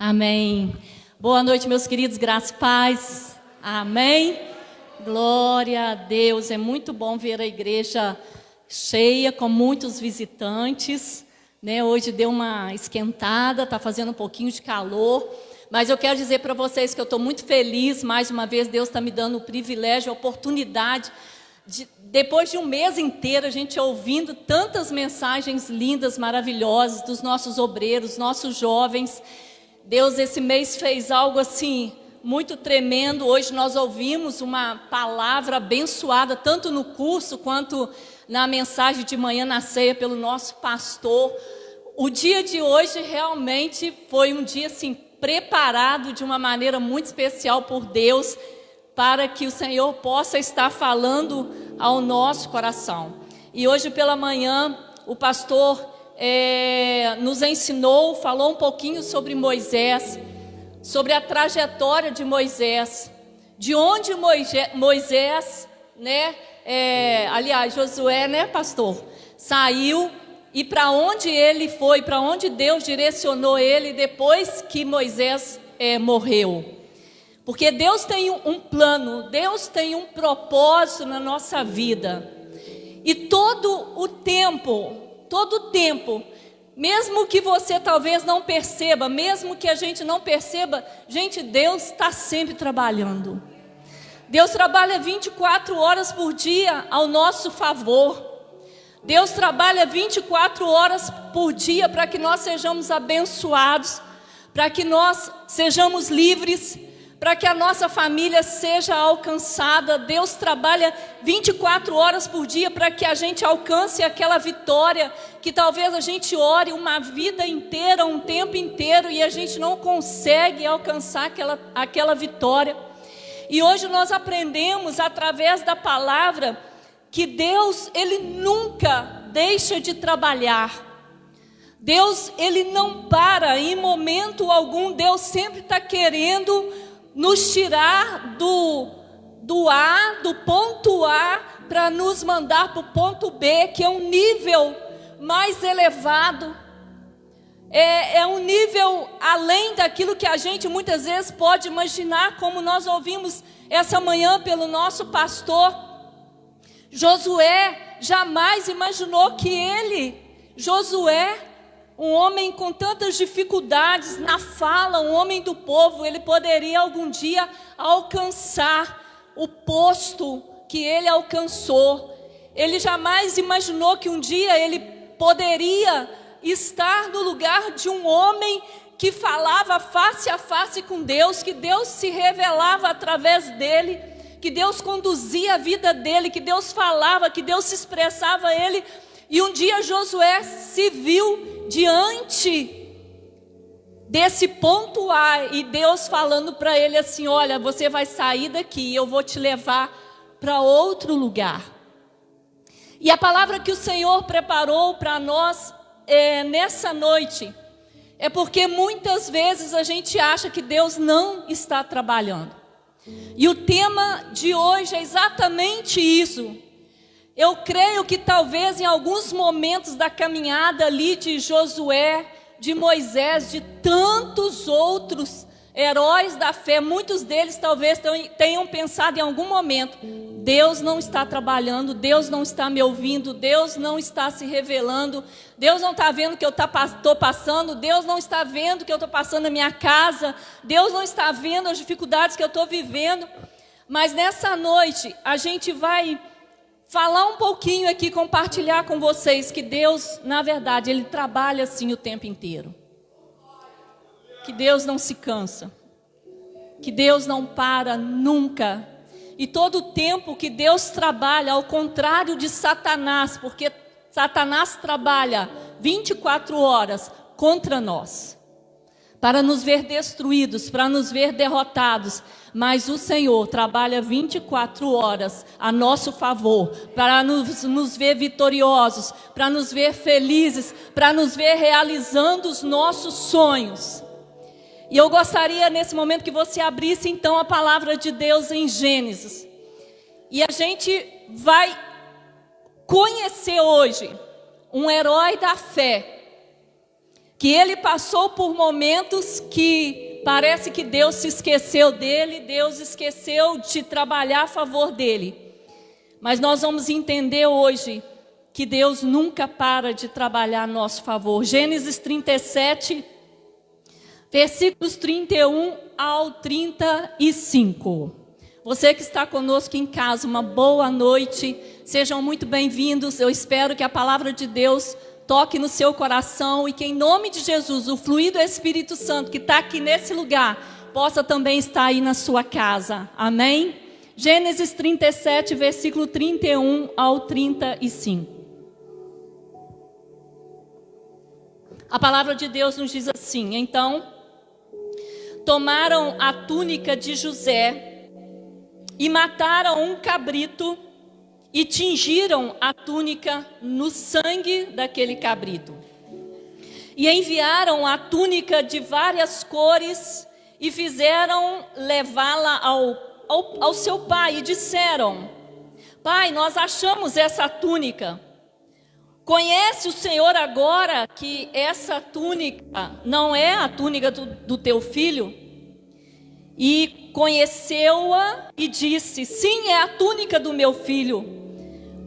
Amém. Boa noite, meus queridos, graça e paz. Amém. Glória a Deus. É muito bom ver a igreja cheia, com muitos visitantes, né? Hoje deu uma esquentada, está fazendo um pouquinho de calor. Mas eu quero dizer para vocês que eu estou muito feliz. Mais uma vez, Deus está me dando o privilégio, a oportunidade depois de um mês inteiro, a gente ouvindo tantas mensagens lindas, maravilhosas, dos nossos obreiros, nossos jovens. Deus esse mês fez algo assim, muito tremendo. Hoje nós ouvimos uma palavra abençoada, tanto no curso, quanto na mensagem de manhã na ceia pelo nosso pastor. O dia de hoje realmente foi um dia assim, preparado de uma maneira muito especial por Deus, para que o Senhor possa estar falando ao nosso coração. E hoje pela manhã, o pastor nos ensinou, falou um pouquinho sobre Moisés, sobre a trajetória de Moisés, de onde Moisés, né, aliás, Josué, né, pastor, saiu e para onde ele foi, para onde Deus direcionou ele depois que Moisés morreu. Porque Deus tem um plano, Deus tem um propósito na nossa vida. E todo o tempo, mesmo que você talvez não perceba, mesmo que a gente não perceba, gente, Deus está sempre trabalhando. Deus trabalha 24 horas por dia ao nosso favor. Deus trabalha 24 horas por dia para que nós sejamos abençoados, para que nós sejamos livres, para que a nossa família seja alcançada. Deus trabalha 24 horas por dia para que a gente alcance aquela vitória que talvez a gente ore uma vida inteira, um tempo inteiro, e a gente não consegue alcançar aquela vitória. E hoje nós aprendemos através da palavra que Deus, Ele nunca deixa de trabalhar. Deus, Ele não para em momento algum. Deus sempre está querendo nos tirar do ponto A para nos mandar para o ponto B, que é um nível mais elevado, é um nível além daquilo que a gente muitas vezes pode imaginar, como nós ouvimos essa manhã pelo nosso pastor. Josué jamais imaginou que Josué, um homem com tantas dificuldades na fala, um homem do povo, ele poderia algum dia alcançar o posto que ele alcançou. Ele jamais imaginou que um dia ele poderia estar no lugar de um homem que falava face a face com Deus, que Deus se revelava através dele, que Deus conduzia a vida dele, que Deus falava, que Deus se expressava a ele. E um dia Josué se viu diante desse ponto A, e Deus falando para ele assim: olha, você vai sair daqui, eu vou te levar para outro lugar. E a palavra que o Senhor preparou para nós nessa noite é porque muitas vezes a gente acha que Deus não está trabalhando. E o tema de hoje é exatamente isso. Eu creio que talvez em alguns momentos da caminhada ali de Josué, de Moisés, de tantos outros heróis da fé, muitos deles talvez tenham pensado em algum momento: Deus não está trabalhando, Deus não está me ouvindo, Deus não está se revelando, Deus não está vendo o que eu estou passando, Deus não está vendo o que eu estou passando na minha casa, Deus não está vendo as dificuldades que eu estou vivendo. Mas nessa noite a gente vai falar um pouquinho aqui, compartilhar com vocês que Deus, na verdade, Ele trabalha assim o tempo inteiro. Que Deus não se cansa. Que Deus não para nunca. E todo o tempo que Deus trabalha, ao contrário de Satanás, porque Satanás trabalha 24 horas contra nós, para nos ver destruídos, para nos ver derrotados. Mas o Senhor trabalha 24 horas a nosso favor, para nos ver vitoriosos, para nos ver felizes, para nos ver realizando os nossos sonhos. E eu gostaria nesse momento que você abrisse então a palavra de Deus em Gênesis. E a gente vai conhecer hoje um herói da fé, que ele passou por momentos que parece que Deus se esqueceu dele, Deus esqueceu de trabalhar a favor dele. Mas nós vamos entender hoje que Deus nunca para de trabalhar a nosso favor. Gênesis 37, versículos 31 ao 35. Você que está conosco em casa, uma boa noite, sejam muito bem-vindos. Eu espero que a palavra de Deus toque no seu coração e que em nome de Jesus, o fluir do Espírito Santo que está aqui nesse lugar, possa também estar aí na sua casa. Amém? Gênesis 37, versículo 31 ao 35. A palavra de Deus nos diz assim: então, tomaram a túnica de José e mataram um cabrito e tingiram a túnica no sangue daquele cabrito. E enviaram a túnica de várias cores e fizeram levá-la ao seu pai e disseram: Pai, nós achamos essa túnica. Conhece o Senhor agora que essa túnica não é a túnica do teu filho? E conheceu-a e disse: sim, é a túnica do meu filho,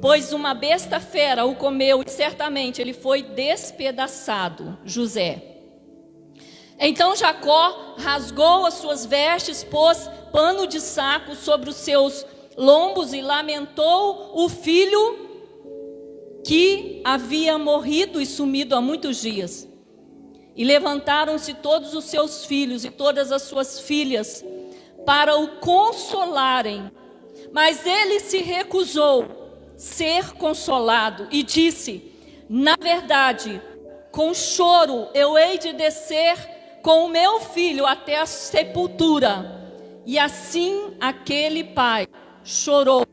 pois uma besta fera o comeu e certamente ele foi despedaçado. José. Então Jacó rasgou as suas vestes, pôs pano de saco sobre os seus lombos e lamentou o filho que havia morrido e sumido há muitos dias. E levantaram-se todos os seus filhos e todas as suas filhas para o consolarem. Mas ele se recusou ser consolado e disse: na verdade, com choro eu hei de descer com o meu filho até a sepultura. E assim aquele pai chorou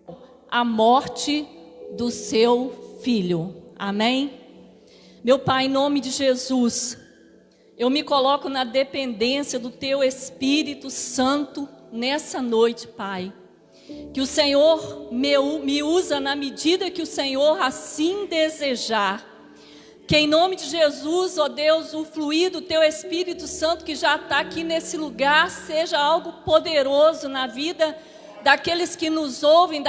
a morte do seu filho. Amém? Meu Pai, em nome de Jesus, eu me coloco na dependência do Teu Espírito Santo nessa noite, Pai. Que o Senhor me usa na medida que o Senhor assim desejar. Que em nome de Jesus, ó Deus, o fluir do Teu Espírito Santo que já está aqui nesse lugar seja algo poderoso na vida daqueles que nos ouvem,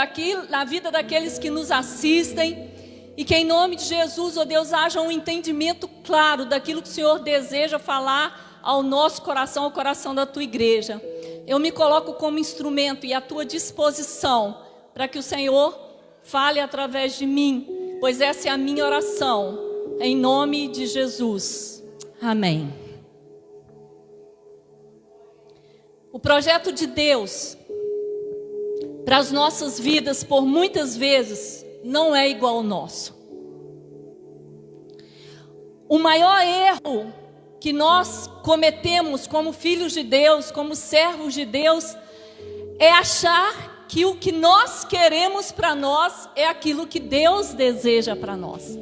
na vida daqueles que nos assistem. E que em nome de Jesus, ó Deus, haja um entendimento claro daquilo que o Senhor deseja falar ao nosso coração, ao coração da Tua igreja. Eu me coloco como instrumento e à Tua disposição para que o Senhor fale através de mim, pois essa é a minha oração, em nome de Jesus. Amém. O projeto de Deus para as nossas vidas, por muitas vezes, não é igual ao nosso. O maior erro que nós cometemos como filhos de Deus, como servos de Deus, é achar que o que nós queremos para nós é aquilo que Deus deseja para nós.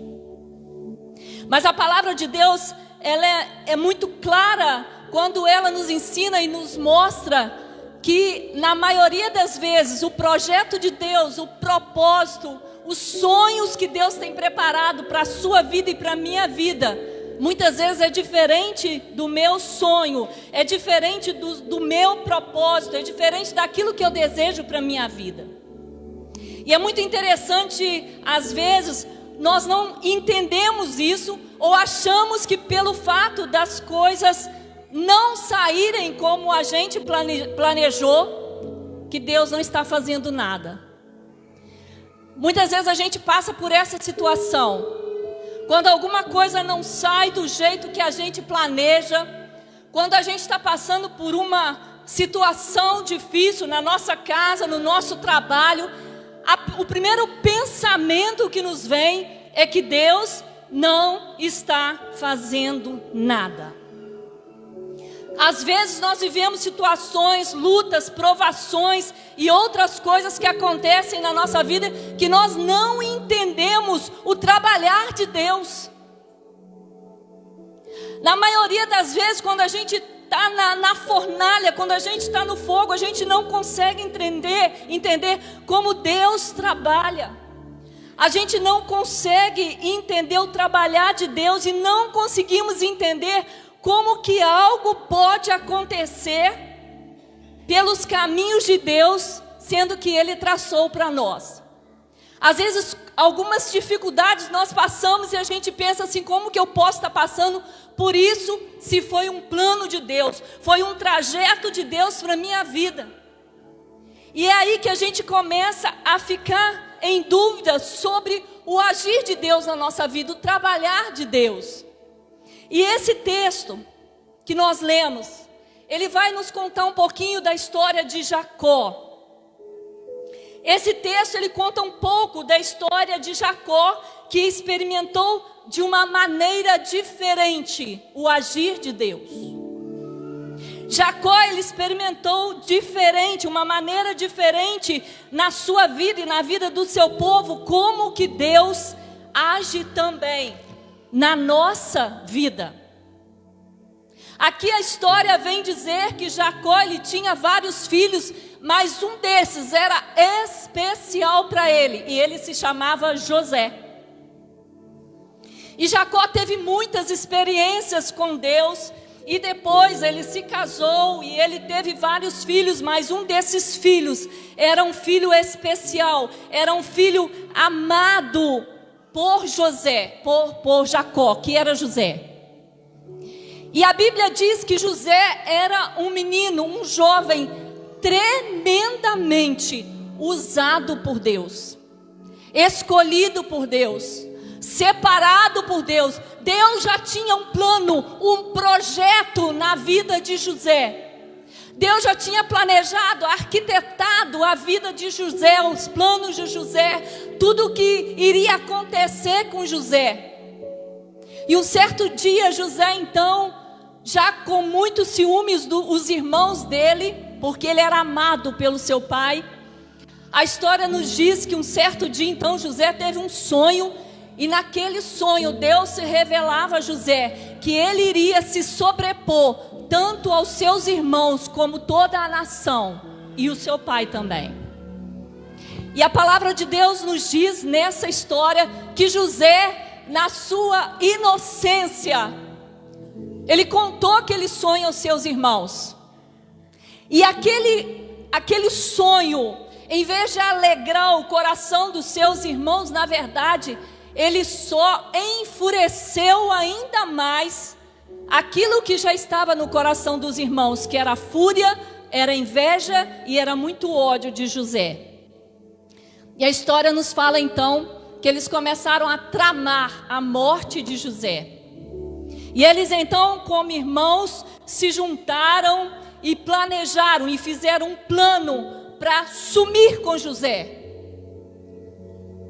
Mas a palavra de Deus, ela é muito clara quando ela nos ensina e nos mostra que na maioria das vezes o projeto de Deus, o propósito, os sonhos que Deus tem preparado para a sua vida e para a minha vida, muitas vezes é diferente do meu sonho, é diferente do meu propósito, é diferente daquilo que eu desejo para a minha vida. E é muito interessante, às vezes, nós não entendemos isso, ou achamos que pelo fato das coisas não saírem como a gente planejou, que Deus não está fazendo nada. Muitas vezes a gente passa por essa situação. Quando alguma coisa não sai do jeito que a gente planeja, quando a gente está passando por uma situação difícil na nossa casa, no nosso trabalho, o primeiro pensamento que nos vem é que Deus não está fazendo nada. Às vezes nós vivemos situações, lutas, provações e outras coisas que acontecem na nossa vida que nós não entendemos o trabalhar de Deus. Na maioria das vezes, quando a gente está na fornalha, quando a gente está no fogo, a gente não consegue entender como Deus trabalha. A gente não consegue entender o trabalhar de Deus e não conseguimos entender como que algo pode acontecer pelos caminhos de Deus, sendo que Ele traçou para nós. Às vezes, algumas dificuldades nós passamos e a gente pensa assim, como que eu posso estar passando por isso, se foi um plano de Deus, foi um trajeto de Deus para a minha vida. E é aí que a gente começa a ficar em dúvida sobre o agir de Deus na nossa vida, o trabalhar de Deus. E esse texto que nós lemos, ele vai nos contar um pouquinho da história de Jacó. Esse texto, ele conta um pouco da história de Jacó, que experimentou de uma maneira diferente o agir de Deus. Jacó, ele experimentou diferente, uma maneira diferente na sua vida e na vida do seu povo, como que Deus age também na nossa vida. Aqui a história vem dizer que Jacó, ele tinha vários filhos, mas um desses era especial para ele, e ele se chamava José. E Jacó teve muitas experiências com Deus, e depois ele se casou e ele teve vários filhos, mas um desses filhos era um filho especial, era um filho amado por José, por Jacó, que era José. E a Bíblia diz que José era um menino, um jovem tremendamente usado por Deus, escolhido por Deus, separado por Deus. Deus já tinha um plano, um projeto na vida de José. Deus já tinha planejado, arquitetado a vida de José, os planos de José, tudo o que iria acontecer com José. E um certo dia José, então, já com muitos ciúmes dos irmãos dele, porque ele era amado pelo seu pai, a história nos diz que um certo dia, então, José teve um sonho, e naquele sonho Deus se revelava a José que ele iria se sobrepor tanto aos seus irmãos como toda a nação e o seu pai também. E a palavra de Deus nos diz nessa história que José, na sua inocência, ele contou aquele sonho aos seus irmãos. E aquele sonho, em vez de alegrar o coração dos seus irmãos, na verdade, ele só enfureceu ainda mais aquilo que já estava no coração dos irmãos, que era fúria, era inveja e era muito ódio de José. E a história nos fala então que eles começaram a tramar a morte de José. E eles então, como irmãos, se juntaram e planejaram e fizeram um plano para sumir com José,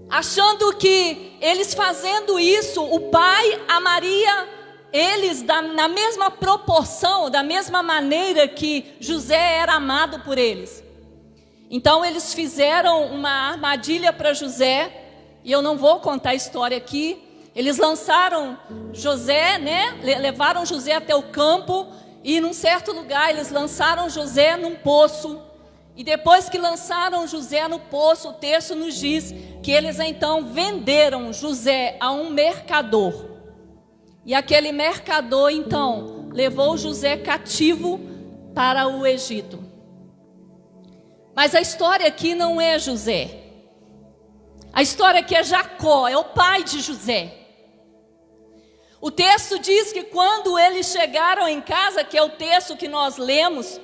achando que eles fazendo isso, o pai amaria eles na mesma proporção, da mesma maneira que José era amado por eles. Então eles fizeram uma armadilha para José, e eu não vou contar a história aqui. Eles lançaram José, levaram José até o campo, e num certo lugar eles lançaram José num poço. E depois que lançaram José no poço, o texto nos diz que eles então venderam José a um mercador. E aquele mercador então levou José cativo para o Egito. Mas a história aqui não é José. A história aqui é Jacó, é o pai de José. O texto diz que quando eles chegaram em casa, que é o texto que nós lemos,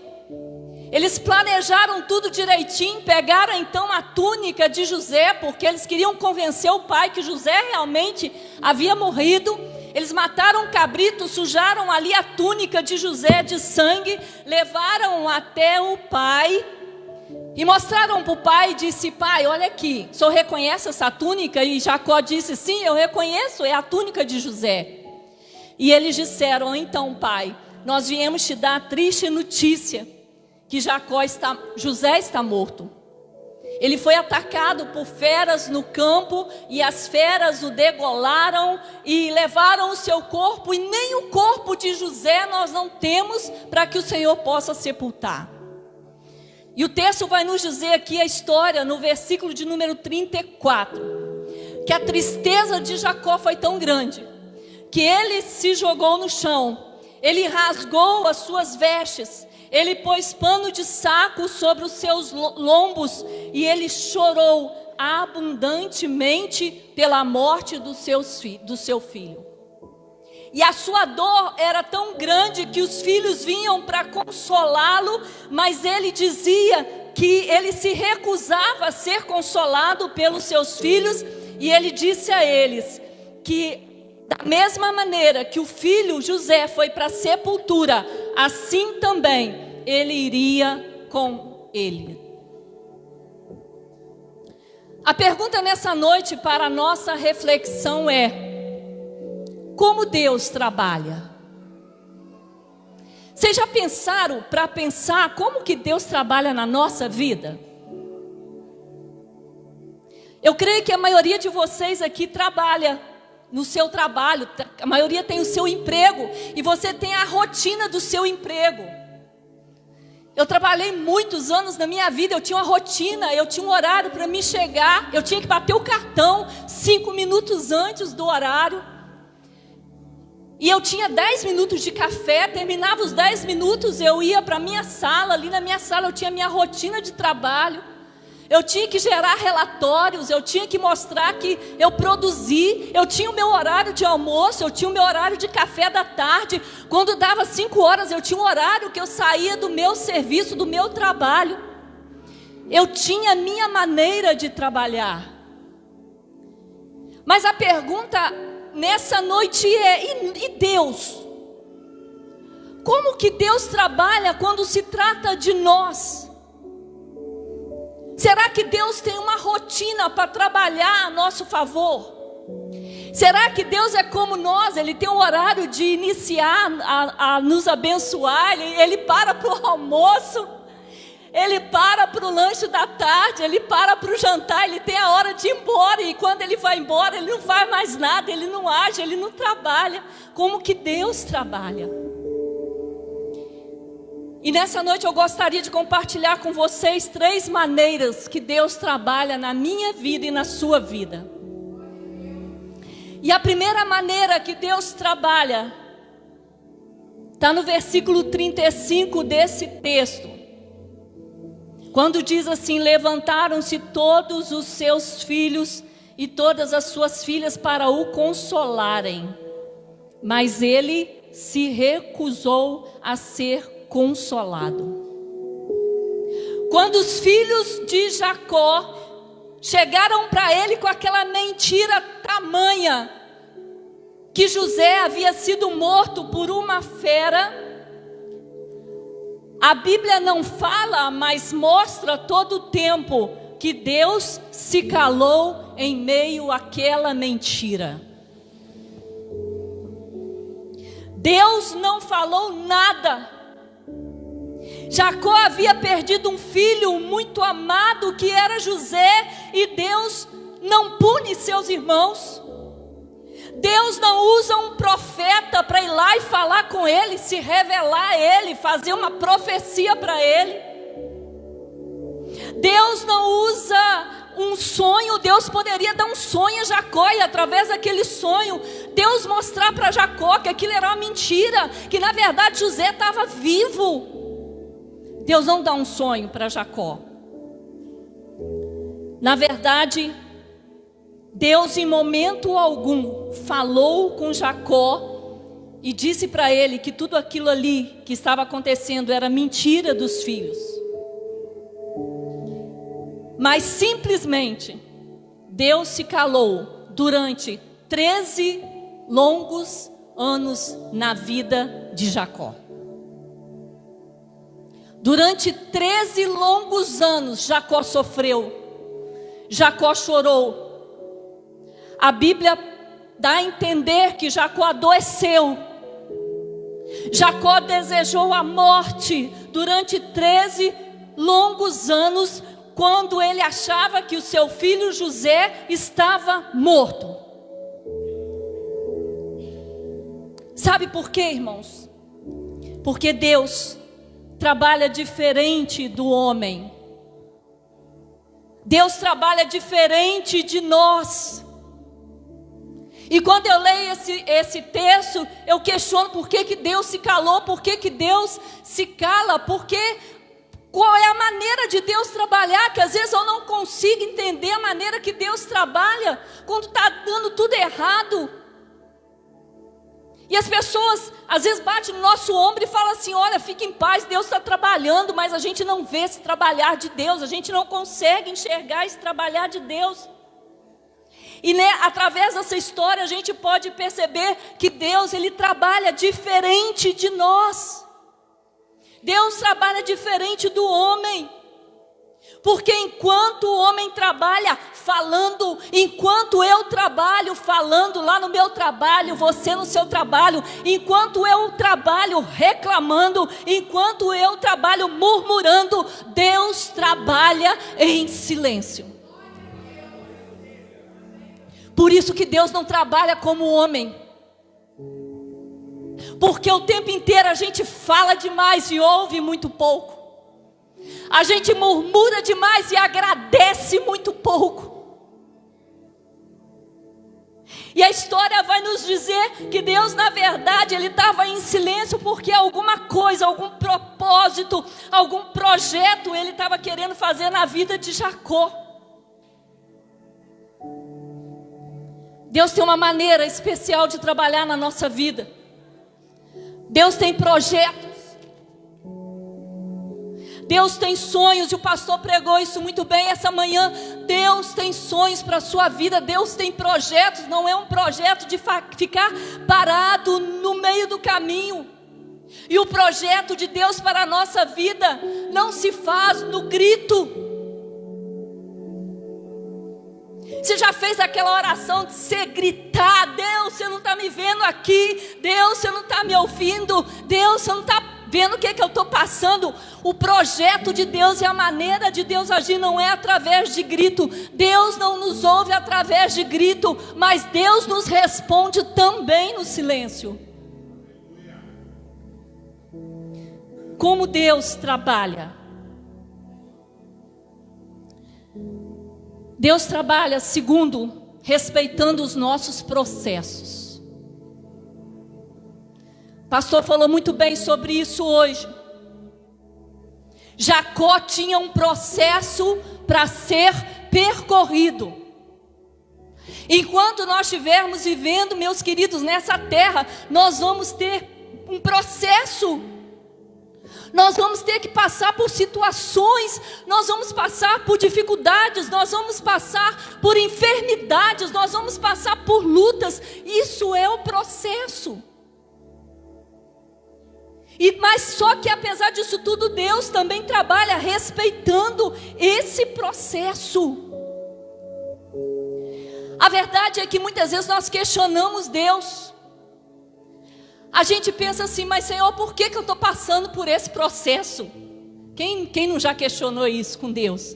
eles planejaram tudo direitinho, pegaram então a túnica de José, porque eles queriam convencer o pai que José realmente havia morrido. Eles mataram um cabrito, sujaram ali a túnica de José de sangue, levaram até o pai e mostraram para o pai e disse: pai, olha aqui, o senhor reconhece essa túnica? E Jacó disse: sim, eu reconheço, é a túnica de José. E eles disseram: então pai, nós viemos te dar a triste notícia que José está morto. Ele foi atacado por feras no campo, e as feras o degolaram e levaram o seu corpo, e nem o corpo de José nós não temos para que o Senhor possa sepultar. E o texto vai nos dizer aqui a história, no versículo de número 34, que a tristeza de Jacó foi tão grande, que ele se jogou no chão, ele rasgou as suas vestes, ele pôs pano de saco sobre os seus lombos, e ele chorou abundantemente pela morte do seu filho. E a sua dor era tão grande que os filhos vinham para consolá-lo, mas ele dizia que ele se recusava a ser consolado pelos seus filhos, e ele disse a eles que da mesma maneira que o filho José foi para a sepultura, assim também ele iria com ele. A pergunta nessa noite para a nossa reflexão é: como Deus trabalha? Vocês já pensaram para pensar como que Deus trabalha na nossa vida? Eu creio que a maioria de vocês aqui trabalha no seu trabalho, a maioria tem o seu emprego, e você tem a rotina do seu emprego. Eu trabalhei muitos anos na minha vida, eu tinha uma rotina, eu tinha um horário para me chegar, eu tinha que bater o cartão 5 minutos antes do horário, e eu tinha 10 minutos de café, terminava os 10 minutos, eu ia para a minha sala, ali na minha sala eu tinha minha rotina de trabalho, eu tinha que gerar relatórios, eu tinha que mostrar que eu produzi, eu tinha o meu horário de almoço, eu tinha o meu horário de café da tarde, quando dava 5 horas eu tinha um horário que eu saía do meu serviço, do meu trabalho, eu tinha a minha maneira de trabalhar. Mas a pergunta nessa noite é: e Deus? Como que Deus trabalha quando se trata de nós? Será que Deus tem uma rotina para trabalhar a nosso favor? Será que Deus é como nós? Ele tem um horário de iniciar a nos abençoar, ele para para o almoço, ele para para o lanche da tarde, ele para para o jantar, ele tem a hora de ir embora, e quando ele vai embora, ele não faz mais nada, ele não age, ele não trabalha. Como que Deus trabalha? E nessa noite eu gostaria de compartilhar com vocês 3 maneiras que Deus trabalha na minha vida e na sua vida. E a primeira maneira que Deus trabalha está no versículo 35 desse texto, quando diz assim: levantaram-se todos os seus filhos e todas as suas filhas para o consolarem, mas ele se recusou a ser consolado. Quando os filhos de Jacó chegaram para ele com aquela mentira tamanha, que José havia sido morto por uma fera, a Bíblia não fala, mas mostra todo o tempo que Deus se calou em meio àquela mentira. Deus não falou nada. Jacó havia perdido um filho muito amado, que era José, e Deus não pune seus irmãos. Deus não usa um profeta para ir lá e falar com ele, se revelar a ele, fazer uma profecia para ele. Deus não usa um sonho. Deus poderia dar um sonho a Jacó, e através daquele sonho Deus mostrar para Jacó que aquilo era uma mentira, que na verdade José estava vivo. Deus não dá um sonho para Jacó. Na verdade, Deus em momento algum falou com Jacó e disse para ele que tudo aquilo ali que estava acontecendo era mentira dos filhos. Mas simplesmente Deus se calou durante 13 longos anos na vida de Jacó. Durante 13 longos anos Jacó sofreu, Jacó chorou. A Bíblia dá a entender que Jacó adoeceu. Jacó desejou a morte durante 13 longos anos, quando ele achava que o seu filho José estava morto. Sabe por quê, irmãos? Porque Deus trabalha diferente do homem. Deus trabalha diferente de nós. E quando eu leio esse texto, eu questiono por que Deus se calou, por que Deus se cala, qual é a maneira de Deus trabalhar, que às vezes eu não consigo entender a maneira que Deus trabalha, quando está dando tudo errado. E as pessoas às vezes batem no nosso ombro e falam assim: olha, fique em paz, Deus está trabalhando, mas a gente não vê esse trabalhar de Deus, a gente não consegue enxergar esse trabalhar de Deus. E através dessa história a gente pode perceber que Deus, Ele trabalha diferente de nós. Deus trabalha diferente do homem. Porque enquanto o homem trabalha falando, enquanto eu trabalho falando lá no meu trabalho, você no seu trabalho, enquanto eu trabalho reclamando, enquanto eu trabalho murmurando, Deus trabalha em silêncio. Por isso que Deus não trabalha como o homem. Porque o tempo inteiro a gente fala demais e ouve muito pouco. A gente murmura demais e agradece muito pouco. E a história vai nos dizer que Deus, na verdade, Ele estava em silêncio porque alguma coisa, algum propósito, algum projeto Ele estava querendo fazer na vida de Jacó. Deus tem uma maneira especial de trabalhar na nossa vida. Deus tem projetos. Deus tem sonhos, e o pastor pregou isso muito bem essa manhã. Deus tem sonhos para a sua vida, Deus tem projetos, não é um projeto de ficar parado no meio do caminho. E o projeto de Deus para a nossa vida não se faz no grito. Você já fez aquela oração de você gritar: Deus, você não está me vendo aqui, Deus, você não está me ouvindo, Deus, você não está vendo o que eu estou passando? O projeto de Deus e a maneira de Deus agir não é através de grito. Deus não nos ouve através de grito, mas Deus nos responde também no silêncio. Como Deus trabalha? Deus trabalha, segundo, respeitando os nossos processos. O pastor falou muito bem sobre isso hoje. Jacó tinha um processo para ser percorrido. Enquanto nós estivermos vivendo, meus queridos, nessa terra, nós vamos ter um processo. Nós vamos ter que passar por situações, nós vamos passar por dificuldades, nós vamos passar por enfermidades, nós vamos passar por lutas. Isso é o processo. Mas só que apesar disso tudo, Deus também trabalha respeitando esse processo. A verdade é que muitas vezes nós questionamos Deus. A gente pensa assim: mas Senhor, por que eu estou passando por esse processo? Quem não já questionou isso com Deus?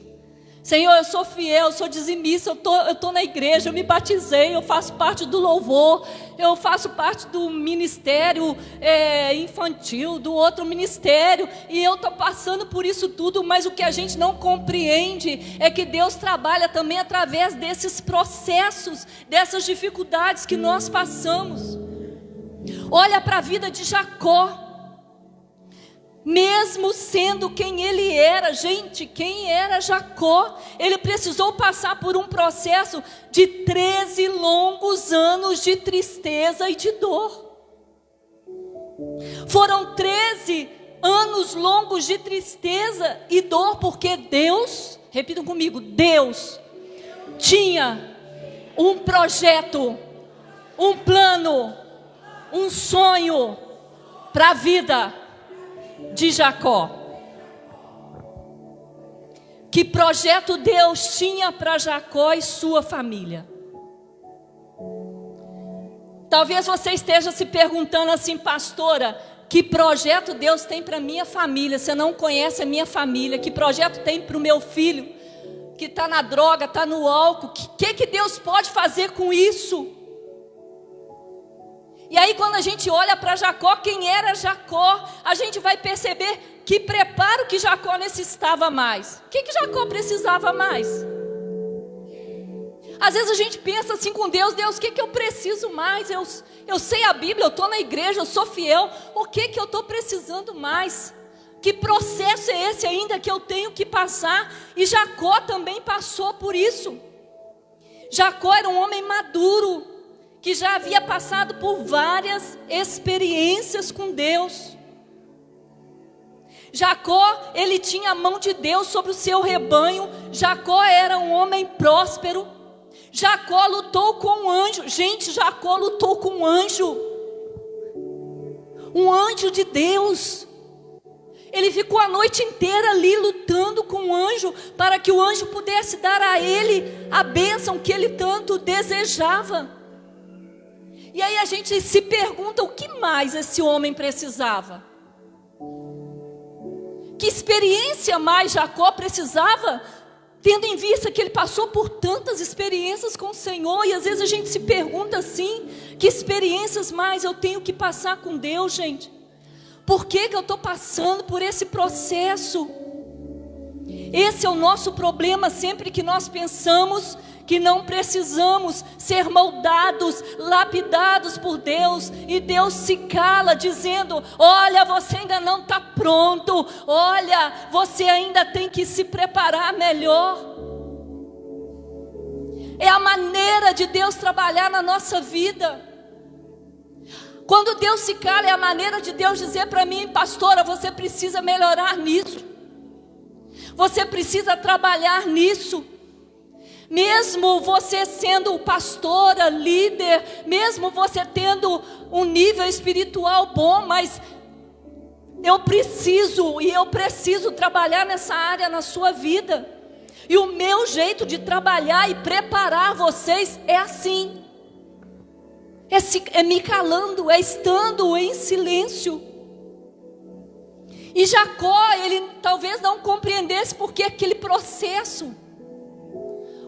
Senhor, eu sou fiel, eu sou dizimista, eu estou na igreja, eu me batizei, eu faço parte do louvor, eu faço parte do ministério infantil, do outro ministério, e eu estou passando por isso tudo, mas o que a gente não compreende é que Deus trabalha também através desses processos, dessas dificuldades que nós passamos. Olha para a vida de Jacó. Mesmo sendo quem ele era, gente, quem era Jacó? Ele precisou passar por um processo de 13 longos anos de tristeza e de dor. Foram 13 anos longos de tristeza e dor, porque Deus, repitam comigo, Deus tinha um projeto, um plano, um sonho para a vida de Jacó. Que projeto Deus tinha para Jacó e sua família? Talvez você esteja se perguntando assim: pastora, que projeto Deus tem para minha família? Você não conhece a minha família. Que projeto tem para o meu filho que está na droga, está no álcool? Que Deus pode fazer com isso? E aí quando a gente olha para Jacó, quem era Jacó, a gente vai perceber que preparo que Jacó necessitava mais. O que Jacó precisava mais? Às vezes a gente pensa assim com Deus: Deus, o que eu preciso mais? Eu sei a Bíblia, eu estou na igreja, eu sou fiel. O que eu estou precisando mais? Que processo é esse ainda que eu tenho que passar? E Jacó também passou por isso. Jacó era um homem maduro, que já havia passado por várias experiências com Deus. Jacó, ele tinha a mão de Deus sobre o seu rebanho. Jacó era um homem próspero. Jacó lutou com um anjo. Gente, Jacó lutou com um anjo de Deus. Ele ficou a noite inteira ali lutando com o anjo, para que o anjo pudesse dar a ele a bênção que ele tanto desejava. E aí a gente se pergunta: o que mais esse homem precisava? Que experiência mais Jacó precisava? Tendo em vista que ele passou por tantas experiências com o Senhor. E às vezes a gente se pergunta assim: que experiências mais eu tenho que passar com Deus, gente? Por que eu estou passando por esse processo? Esse é o nosso problema sempre que nós pensamos que não precisamos ser moldados, lapidados por Deus, e Deus se cala dizendo: olha, você ainda não está pronto, olha, você ainda tem que se preparar melhor. É a maneira de Deus trabalhar na nossa vida. Quando Deus se cala, é a maneira de Deus dizer para mim: pastora, você precisa melhorar nisso, você precisa trabalhar nisso. Mesmo você sendo pastora, líder, mesmo você tendo um nível espiritual bom, mas eu preciso trabalhar nessa área na sua vida. E o meu jeito de trabalhar e preparar vocês é assim. É me calando, é estando em silêncio. E Jacó, ele talvez não compreendesse porque aquele processo.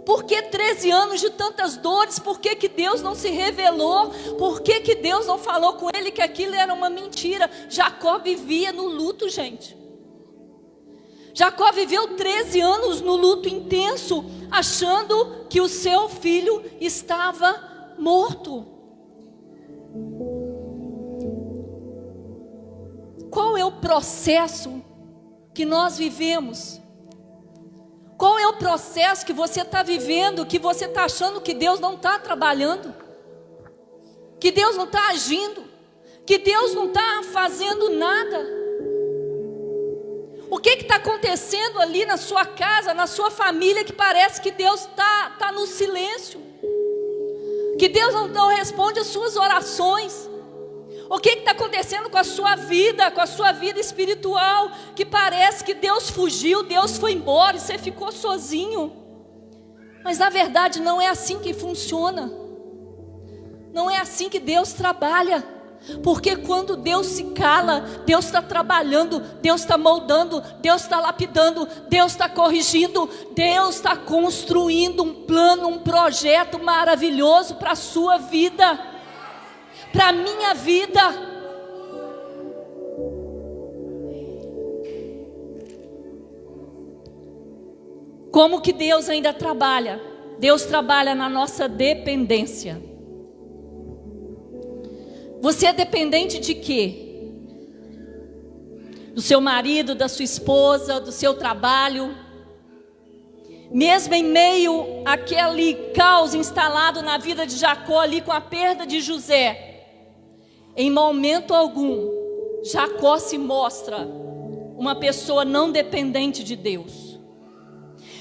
Por que 13 anos de tantas dores? Por que Deus não se revelou? Por que Deus não falou com ele que aquilo era uma mentira? Jacó vivia no luto, gente. Jacó viveu 13 anos no luto intenso, achando que o seu filho estava morto. Qual é o processo que nós vivemos? Qual é o processo que você está vivendo, que você está achando que Deus não está trabalhando, que Deus não está agindo, que Deus não está fazendo nada? O que está acontecendo ali na sua casa, na sua família, que parece que Deus está no silêncio, que Deus não responde às suas orações? O que está acontecendo com a sua vida espiritual, que parece que Deus fugiu, Deus foi embora e você ficou sozinho? Mas na verdade não é assim que funciona. Não é assim que Deus trabalha. Porque quando Deus se cala, Deus está trabalhando, Deus está moldando, Deus está lapidando, Deus está corrigindo, Deus está construindo um plano, um projeto maravilhoso para a sua vida, para a minha vida. Como que Deus ainda trabalha? Deus trabalha na nossa dependência. Você é dependente de quê? Do seu marido, da sua esposa, do seu trabalho? Mesmo em meio àquele caos instalado na vida de Jacó ali com a perda de José, em momento algum, Jacó se mostra uma pessoa não dependente de Deus.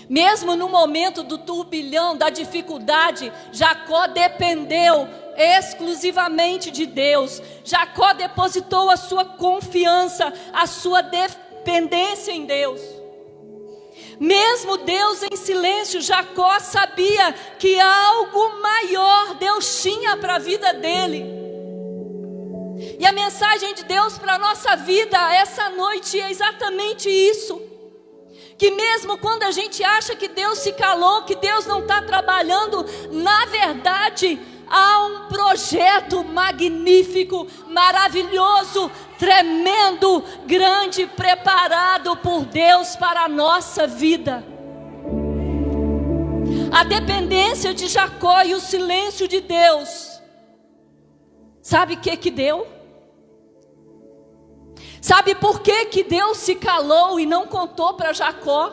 Mesmo no momento do turbilhão, da dificuldade, Jacó dependeu exclusivamente de Deus. Jacó depositou a sua confiança, a sua dependência em Deus. Mesmo Deus em silêncio, Jacó sabia que algo maior Deus tinha para a vida dele. E a mensagem de Deus para a nossa vida essa noite é exatamente isso. Que mesmo quando a gente acha que Deus se calou, que Deus não está trabalhando, na verdade há um projeto magnífico, maravilhoso, tremendo, grande, preparado por Deus para a nossa vida. a dependência de Jacó e o silêncio de Deus, sabe o que deu? Sabe por que Deus se calou e não contou para Jacó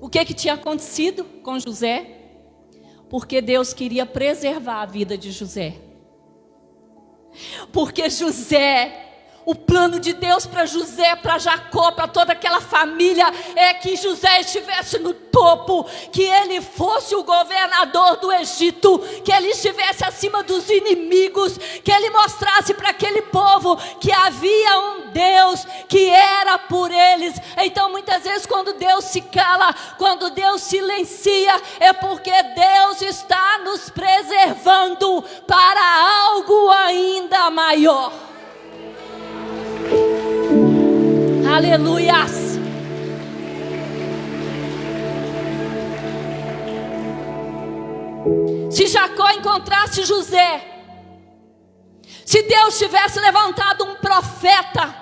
o que tinha acontecido com José? Porque Deus queria preservar a vida de José. Porque José, o plano de Deus para José, para Jacó, para toda aquela família, é que José estivesse no topo, que ele fosse o governador do Egito, que ele estivesse acima dos inimigos, que ele mostrasse para aquele povo que havia um Deus que era por eles. Então muitas vezes quando Deus se cala, quando Deus silencia, é porque Deus está nos preservando para algo ainda maior. Aleluias. Se Jacó encontrasse José, se Deus tivesse levantado um profeta,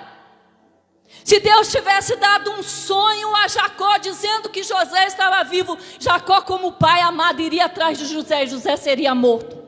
se Deus tivesse dado um sonho a Jacó dizendo que José estava vivo, Jacó, como pai amado, iria atrás de José e José seria morto.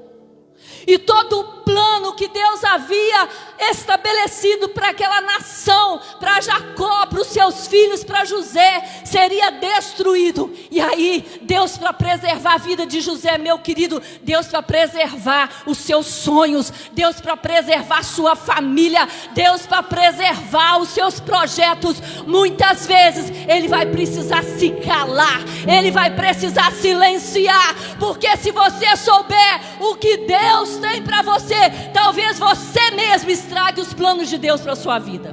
E todo o plano que Deus havia estabelecido para aquela nação, para Jacó, para os seus filhos, para José, seria destruído. E aí, Deus, para preservar a vida de José, meu querido, Deus, para preservar os seus sonhos, Deus, para preservar a sua família, Deus, para preservar os seus projetos, muitas vezes Ele vai precisar se calar, Ele vai precisar silenciar, porque se você souber o que Deus tem para você, talvez você mesmo estrague os planos de Deus para a sua vida.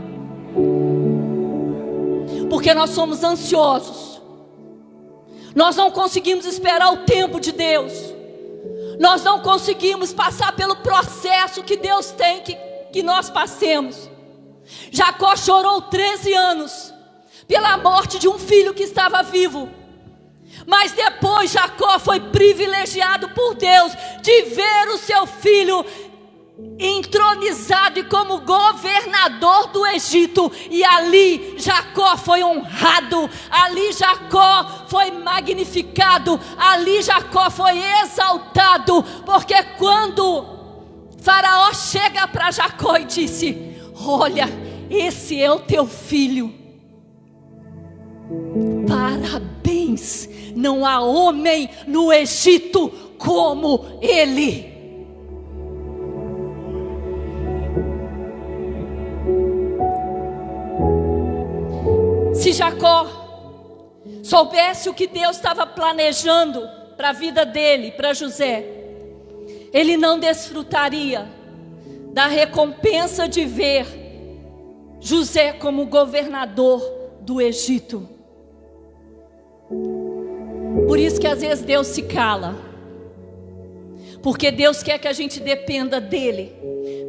Porque nós somos ansiosos, nós não conseguimos esperar o tempo de Deus, nós não conseguimos passar pelo processo que Deus tem que nós passemos. Jacó chorou 13 anos pela morte de um filho que estava vivo. Mas depois Jacó foi privilegiado por Deus de ver o seu filho entronizado e como governador do Egito. E ali Jacó foi honrado, ali Jacó foi magnificado, ali Jacó foi exaltado. Porque quando Faraó chega para Jacó e disse: olha, esse é o teu filho, parabéns, não há homem no Egito como ele. Se Jacó soubesse o que Deus estava planejando para a vida dele, para José, ele não desfrutaria da recompensa de ver José como governador do Egito. Por isso que às vezes Deus se cala, porque Deus quer que a gente dependa dele,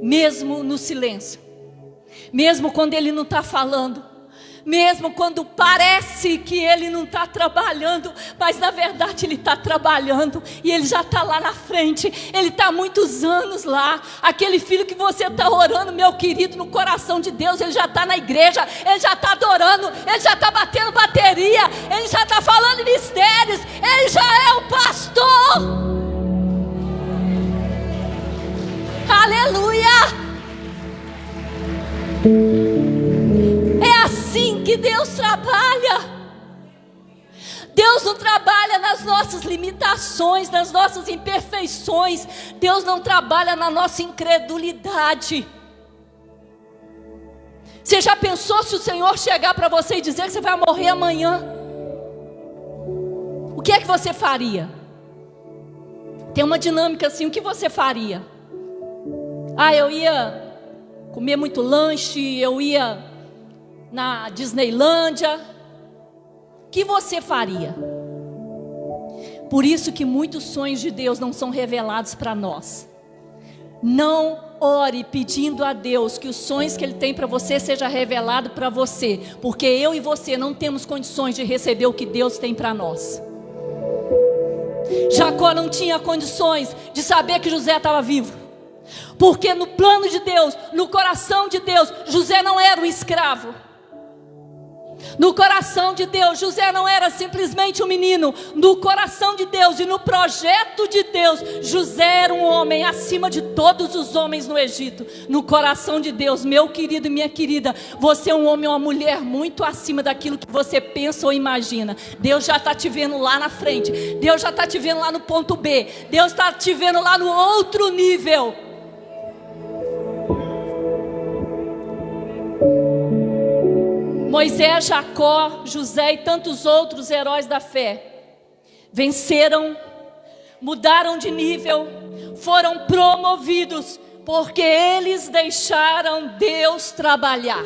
mesmo no silêncio, mesmo quando ele não está falando, mesmo quando parece que ele não está trabalhando, mas na verdade ele está trabalhando, e ele já está lá na frente, ele está há muitos anos lá. Aquele filho que você está orando, meu querido, no coração de Deus, ele já está na igreja, ele já está adorando, ele já está batendo bateria, ele já está falando mistérios, ele já é o pastor. Aleluia! É assim que Deus trabalha. Deus não trabalha nas nossas limitações, nas nossas imperfeições. Deus não trabalha na nossa incredulidade. Você já pensou se o Senhor chegar para você e dizer que você vai morrer amanhã? O que é que você faria? Tem uma dinâmica assim, o que você faria? Eu ia comer muito lanche, eu ia na Disneylândia. O que você faria? Por isso que muitos sonhos de Deus não são revelados para nós. Não ore pedindo a Deus que os sonhos que Ele tem para você seja revelado para você, porque eu e você não temos condições de receber o que Deus tem para nós. Jacó não tinha condições de saber que José estava vivo, porque no plano de Deus, no coração de Deus, José não era um escravo. No coração de Deus, José não era simplesmente um menino. No coração de Deus e no projeto de Deus, José era um homem acima de todos os homens no Egito. No coração de Deus, meu querido e minha querida, você é um homem ou uma mulher muito acima daquilo que você pensa ou imagina. Deus já está te vendo lá na frente. Deus já está te vendo lá no ponto B. Deus está te vendo lá no outro nível. Moisés, Jacó, José e tantos outros heróis da fé venceram, mudaram de nível, foram promovidos, porque eles deixaram Deus trabalhar.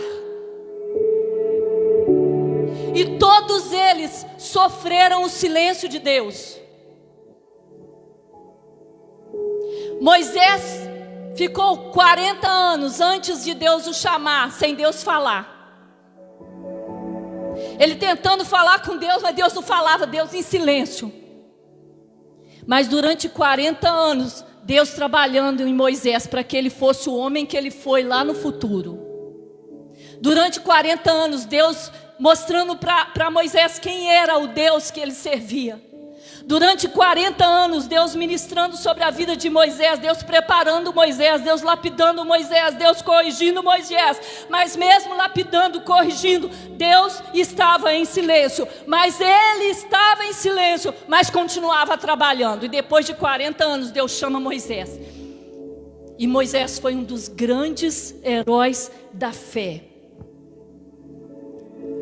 E todos eles sofreram o silêncio de Deus. Moisés ficou 40 anos antes de Deus o chamar, sem Deus falar. Ele tentando falar com Deus, mas Deus não falava, Deus em silêncio. Mas durante 40 anos, Deus trabalhando em Moisés para que ele fosse o homem que ele foi lá no futuro. Durante 40 anos, Deus mostrando para Moisés quem era o Deus que ele servia. Durante 40 anos, Deus ministrando sobre a vida de Moisés, Deus preparando Moisés, Deus lapidando Moisés, Deus corrigindo Moisés. Mas mesmo lapidando, corrigindo, Deus estava em silêncio. Mas ele estava em silêncio, mas continuava trabalhando. E depois de 40 anos, Deus chama Moisés. E Moisés foi um dos grandes heróis da fé.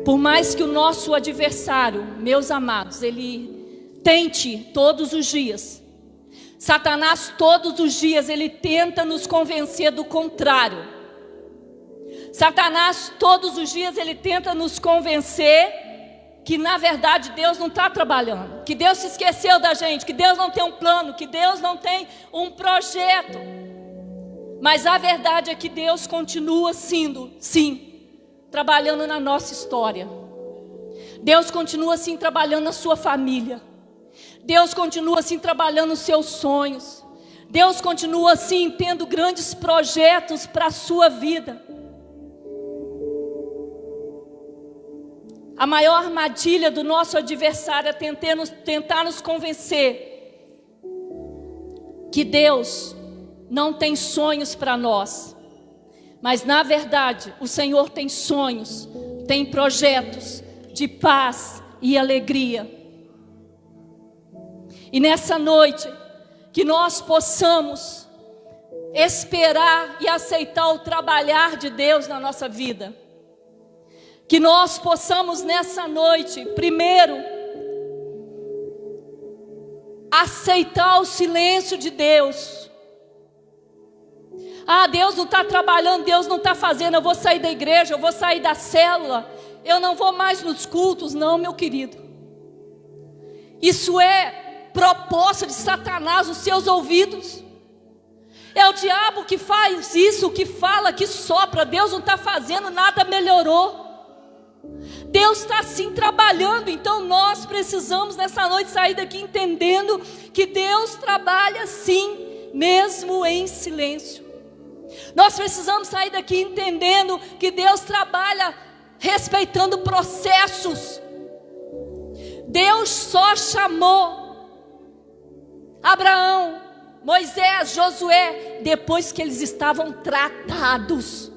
Por mais que o nosso adversário, meus amados, ele tente todos os dias, Satanás todos os dias ele tenta nos convencer do contrário. Satanás todos os dias ele tenta nos convencer que na verdade Deus não está trabalhando, que Deus se esqueceu da gente, que Deus não tem um plano, que Deus não tem um projeto. Mas a verdade é que Deus continua sendo, sim, trabalhando na nossa história. Deus continua assim trabalhando na sua família. Deus continua assim trabalhando nos seus sonhos. Deus continua assim tendo grandes projetos para a sua vida. A maior armadilha do nosso adversário é tentar nos convencer que Deus não tem sonhos para nós. Mas na verdade, o Senhor tem sonhos, tem projetos de paz e alegria. E nessa noite, que nós possamos esperar e aceitar o trabalhar de Deus na nossa vida. Que nós possamos nessa noite, primeiro, aceitar o silêncio de Deus. Ah, Deus não está trabalhando, Deus não está fazendo, eu vou sair da igreja, eu vou sair da célula, eu não vou mais nos cultos. Não, meu querido. Isso é proposta de Satanás nos seus ouvidos. É o diabo que faz isso, que fala, que sopra. Deus não está fazendo, nada melhorou. Deus está sim trabalhando. Então nós precisamos nessa noite sair daqui entendendo que Deus trabalha sim, mesmo em silêncio. Nós precisamos sair daqui entendendo que Deus trabalha respeitando processos. Deus só chamou Abraão, Moisés, Josué, depois que eles estavam tratados,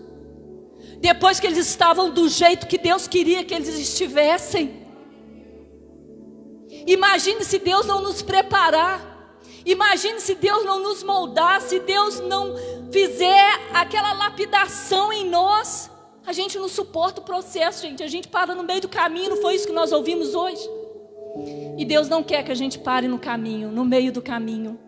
depois que eles estavam do jeito que Deus queria que eles estivessem. Imagine se Deus não nos preparar, imagine se Deus não nos moldar, se Deus não fizer aquela lapidação em nós. A gente não suporta o processo, gente, a gente para no meio do caminho. Não foi isso que nós ouvimos hoje? E Deus não quer que a gente pare no caminho, no meio do caminho.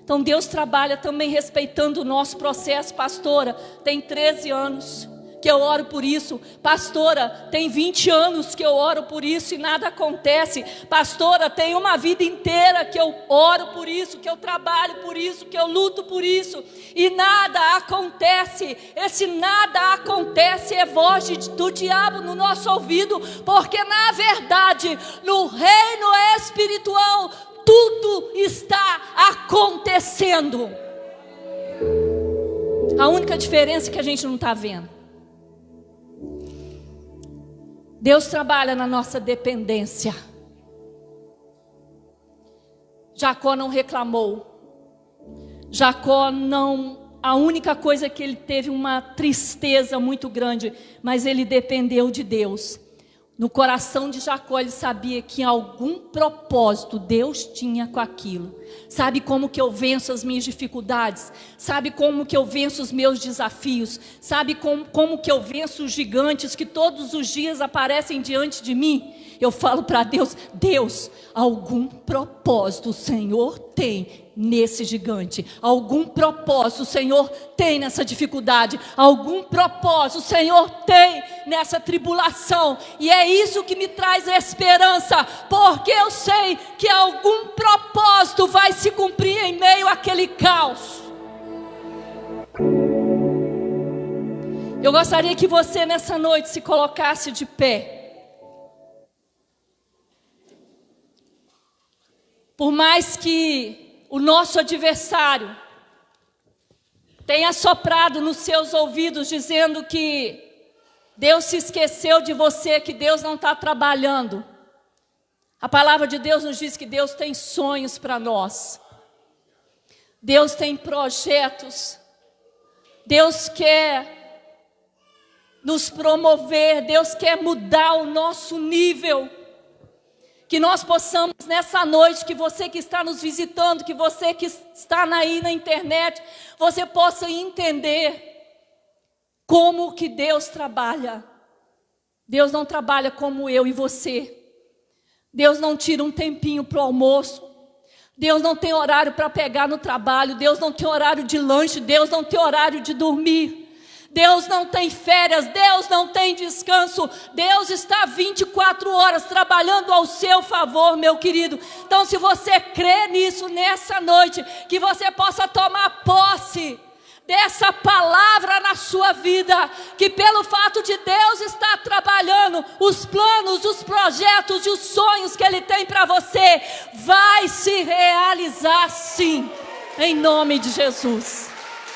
Então Deus trabalha também respeitando o nosso processo. Pastora, tem 13 anos que eu oro por isso. Pastora, tem 20 anos que eu oro por isso e nada acontece. Pastora, tem uma vida inteira que eu oro por isso, que eu trabalho por isso, que eu luto por isso e nada acontece. Esse nada acontece é voz do diabo no nosso ouvido, porque na verdade, no reino espiritual, tudo está acontecendo. A única diferença é que a gente não está vendo. Deus trabalha na nossa dependência. Jacó não reclamou. Jacó não... A única coisa que ele teve uma tristeza muito grande, mas ele dependeu de Deus. No coração de Jacó ele sabia que algum propósito Deus tinha com aquilo. Sabe como que eu venço as minhas dificuldades? Sabe como que eu venço os meus desafios? Sabe como que eu venço os gigantes que todos os dias aparecem diante de mim? Eu falo para Deus, Deus, algum propósito o Senhor tem nesse gigante. Algum propósito o Senhor tem nessa dificuldade. Algum propósito o Senhor tem nessa tribulação. E é isso que me traz esperança, porque eu sei que algum propósito vai se cumprir em meio àquele caos. Eu gostaria que você nessa noite se colocasse de pé. Por mais que o nosso adversário tenha soprado nos seus ouvidos dizendo que Deus se esqueceu de você, que Deus não está trabalhando. A palavra de Deus nos diz que Deus tem sonhos para nós. Deus tem projetos. Deus quer nos promover. Deus quer mudar o nosso nível. Que nós possamos nessa noite, que você que está nos visitando, que você que está aí na internet, você possa entender como que Deus trabalha. Deus não trabalha como eu e você. Deus não tira um tempinho para o almoço. Deus não tem horário para pegar no trabalho. Deus não tem horário de lanche. Deus não tem horário de dormir. Deus não tem férias, Deus não tem descanso. Deus está 24 horas trabalhando ao seu favor, meu querido. Então, se você crê nisso nessa noite, que você possa tomar posse dessa palavra na sua vida, que pelo fato de Deus estar trabalhando, os planos, os projetos e os sonhos que Ele tem para você, vai se realizar sim, em nome de Jesus.